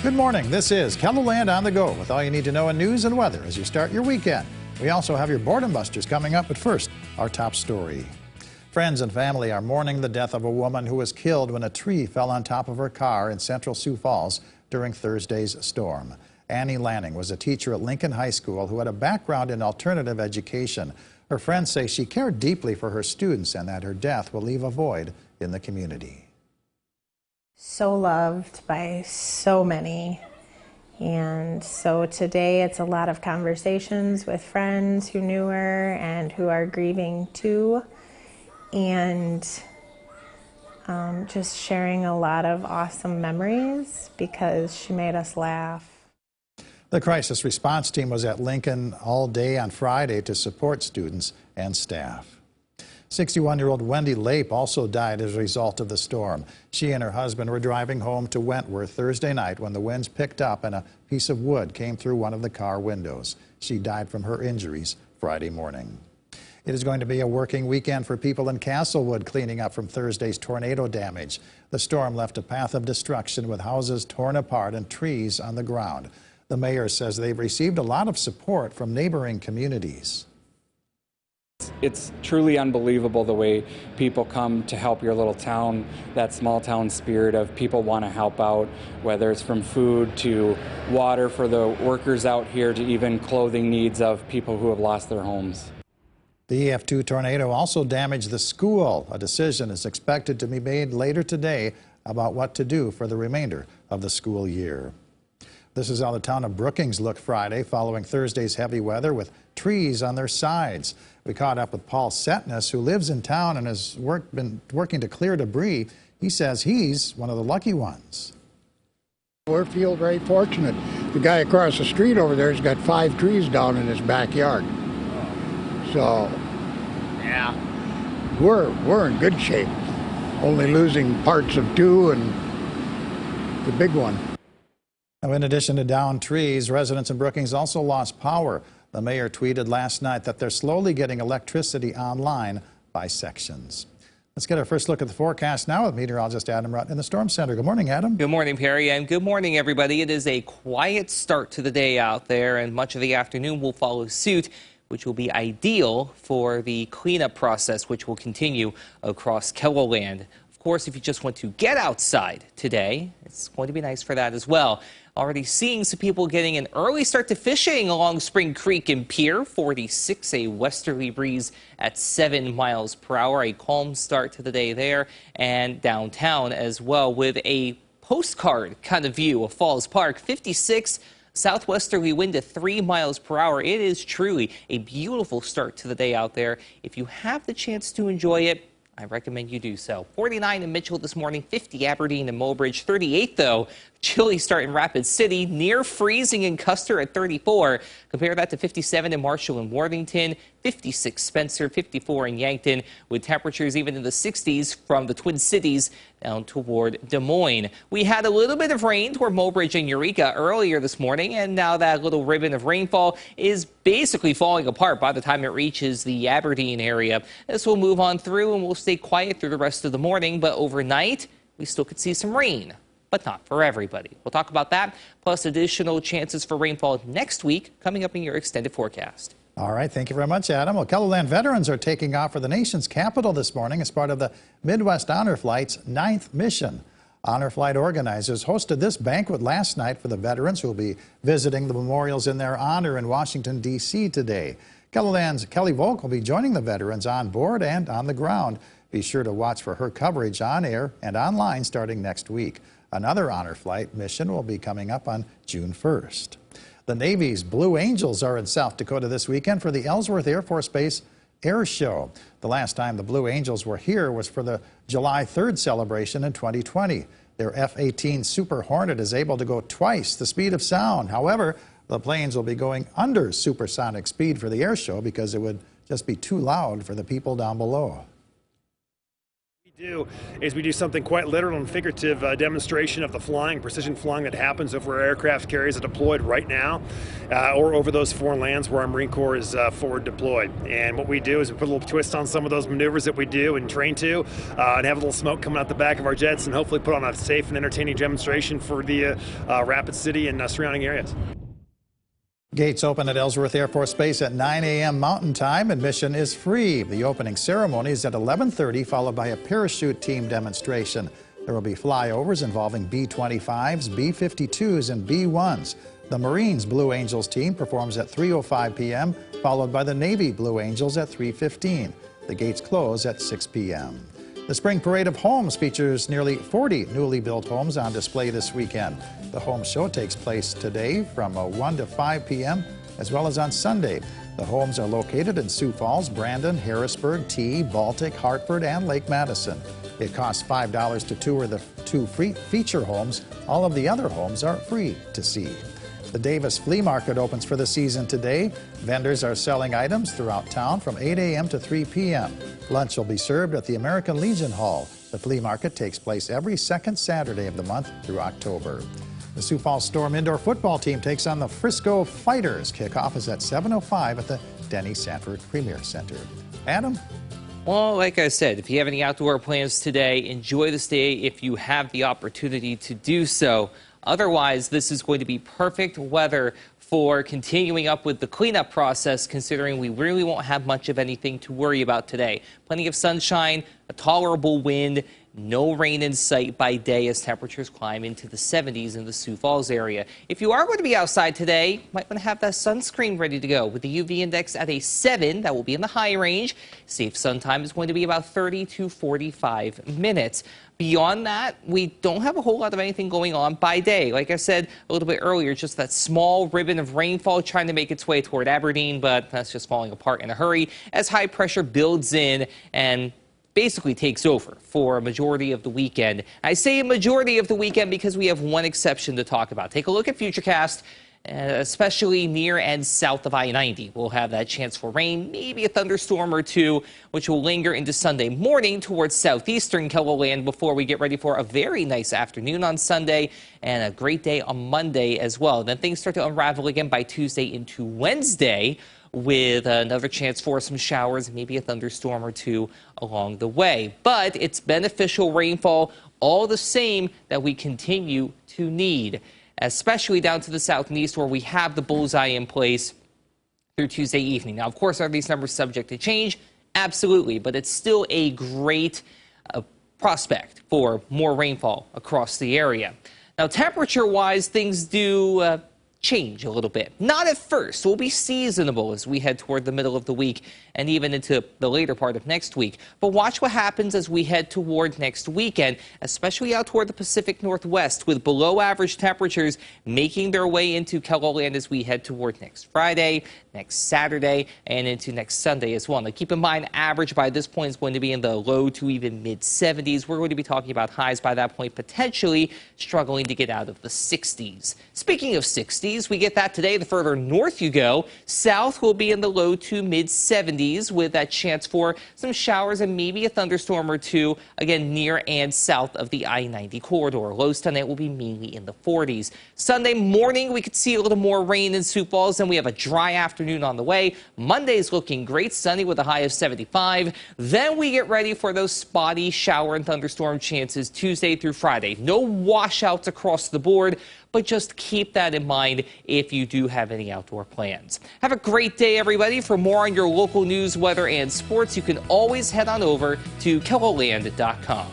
Good morning. This is KELOLAND on the go with all you need to know in news and weather as you start your weekend. We also have your boredom busters coming up, but first, our top story. Friends and family are mourning the death of a woman who was killed when a tree fell on top of her car in central Sioux Falls during Thursday's storm. Annie Lanning was a teacher at Lincoln High School who had a background in alternative education. Her friends say she cared deeply for her students and that her death will leave a void in the community. So loved by so many, and so today it's a lot of conversations with friends who knew her and who are grieving too, and just sharing a lot of awesome memories because she made us laugh. The crisis response team was at Lincoln all day on Friday to support students and staff. 61-year-old Wendy Lape also died as a result of the storm. She and her husband were driving home to Wentworth Thursday night when the winds picked up and a piece of wood came through one of the car windows. She died from her injuries Friday morning. It is going to be a working weekend for people in Castlewood cleaning up from Thursday's tornado damage. The storm left a path of destruction with houses torn apart and trees on the ground. The mayor says they've received a lot of support from neighboring communities. It's truly unbelievable the way people come to help your little town, that small town spirit of people want to help out, whether it's from food to water for the workers out here to even clothing needs of people who have lost their homes. The EF2 tornado also damaged the school. A decision is expected to be made later today about what to do for the remainder of the school year. This is how the town of Brookings looked Friday following Thursday's heavy weather with trees on their sides. We caught up with Paul Setness, who lives in town and has been working to clear debris. He says he's one of the lucky ones. We feel very fortunate. The guy across the street over there has got 5 trees down in his backyard. So, yeah, we're in good shape. Only losing parts of 2 and the big one. Now, in addition to downed trees, residents in Brookings also lost power. The mayor tweeted last night that they're slowly getting electricity online by sections. Let's get our first look at the forecast now with meteorologist Adam Rutt in the Storm Center. Good morning, Adam. Good morning, Perry, and good morning, everybody. It is a quiet start to the day out there, and much of the afternoon will follow suit, which will be ideal for the cleanup process, which will continue across KELOLAND. Of course, if you just want to get outside today, it's going to be nice for that as well. Already seeing some people getting an early start to fishing along Spring Creek and Pier. 46, a westerly breeze at 7 miles per hour. A calm start to the day there, and downtown as well with a postcard kind of view of Falls Park. 56, southwesterly wind at 3 miles per hour. It is truly a beautiful start to the day out there. If you have the chance to enjoy it, I recommend you do so. 49 in Mitchell this morning, 50 Aberdeen and Mobridge, 38 though. Chilly start in Rapid City, near freezing in Custer at 34. Compare that to 57 in Marshall and Worthington, 56 Spencer, 54 in Yankton, with temperatures even in the 60s from the Twin Cities down toward Des Moines. We had a little bit of rain toward Mobridge and Eureka earlier this morning, and now that little ribbon of rainfall is basically falling apart by the time it reaches the Aberdeen area. This will move on through and will stay quiet through the rest of the morning, but overnight we still could see some rain, but not for everybody. We'll talk about that, plus additional chances for rainfall next week coming up in your extended forecast. All right, thank you very much, Adam. Well, KELOLAND veterans are taking off for the nation's capital this morning as part of the Midwest Honor Flight's 9th mission. Honor Flight organizers hosted this banquet last night for the veterans who will be visiting the memorials in their honor in Washington, D.C. today. KELOLAND's Kelly Volk will be joining the veterans on board and on the ground. Be sure to watch for her coverage on air and online starting next week. Another Honor Flight mission will be coming up on June 1st. The Navy's Blue Angels are in South Dakota this weekend for the Ellsworth Air Force Base Air Show. The last time the Blue Angels were here was for the July 3rd celebration in 2020. Their F-18 Super Hornet is able to go twice the speed of sound. However, the planes will be going under supersonic speed for the air show because it would just be too loud for the people down below. Do is we do something quite literal and figurative demonstration of the flying, precision flying that happens over our aircraft carriers that are deployed right now, or over those foreign lands where our Marine Corps is forward deployed. And what we do is we put a little twist on some of those maneuvers that we do and train to, and have a little smoke coming out the back of our jets, and hopefully put on a safe and entertaining demonstration for the Rapid City and surrounding areas. Gates open at Ellsworth Air Force Base at 9 a.m. Mountain Time. Admission is free. The opening ceremony is at 11:30, followed by a parachute team demonstration. There will be flyovers involving B-25s, B-52s, and B-1s. The Marines Blue Angels team performs at 3:05 p.m., followed by the Navy Blue Angels at 3:15. The gates close at 6 p.m. The Spring Parade of Homes features nearly 40 newly built homes on display this weekend. The home show takes place today from 1 to 5 p.m. as well as on Sunday. The homes are located in Sioux Falls, Brandon, Harrisburg, Tea, Baltic, Hartford, and Lake Madison. It costs $5 to tour the two free feature homes. All of the other homes are free to see. The Davis Flea Market opens for the season today. Vendors are selling items throughout town from 8 a.m. to 3 p.m. Lunch will be served at the American Legion Hall. The flea market takes place every second Saturday of the month through October. The Sioux Falls Storm indoor football team takes on the Frisco Fighters. Kickoff is at 7:05 at the Denny Sanford Premier Center. Adam? Well, like I said, if you have any outdoor plans today, enjoy this day if you have the opportunity to do so. Otherwise, this is going to be perfect weather for continuing up with the cleanup process, considering we really won't have much of anything to worry about today. Plenty of sunshine, a tolerable wind, no rain in sight by day as temperatures climb into the 70s in the Sioux Falls area. If you are going to be outside today, you might want to have that sunscreen ready to go. With the UV index at a 7, that will be in the high range. Safe sun time is going to be about 30 to 45 minutes. Beyond that, we don't have a whole lot of anything going on by day. Like I said a little bit earlier, just that small ribbon of rainfall trying to make its way toward Aberdeen, but that's just falling apart in a hurry as high pressure builds in and basically takes over for a majority of the weekend. I say a majority of the weekend because we have one exception to talk about. Take a look at Futurecast. Especially near and south of I-90. We'll have that chance for rain, maybe a thunderstorm or two, which will linger into Sunday morning towards southeastern KELOLAND before we get ready for a very nice afternoon on Sunday and a great day on Monday as well. Then things start to unravel again by Tuesday into Wednesday, with another chance for some showers, maybe a thunderstorm or two along the way. But it's beneficial rainfall all the same that we continue to need, especially down to the south and east where we have the bullseye in place through Tuesday evening. Now, of course, are these numbers subject to change? Absolutely, but it's still a great prospect for more rainfall across the area. Now, temperature-wise, things do change a little bit. Not at first. We'll be seasonable as we head toward the middle of the week and even into the later part of next week. But watch what happens as we head toward next weekend, especially out toward the Pacific Northwest, with below average temperatures making their way into KELOLAND as we head toward next Friday, next Saturday, and into next Sunday as well. Now, keep in mind, average by this point is going to be in the low to even mid-70s. We're going to be talking about highs by that point, potentially struggling to get out of the 60s. Speaking of 60s, we get that today. The further north you go, south will be in the low to mid-70s with that chance for some showers and maybe a thunderstorm or two, again, near and south of the I-90 corridor. Lows tonight will be mainly in the 40s. Sunday morning, we could see a little more rain in Sioux Falls, and we have a dry afternoon on the way. Monday's looking great, sunny with a high of 75. Then we get ready for those spotty shower and thunderstorm chances Tuesday through Friday. No washouts across the board, but just keep that in mind if you do have any outdoor plans. Have a great day, everybody. For more on your local news, weather, and sports, you can always head on over to KELOLAND.com.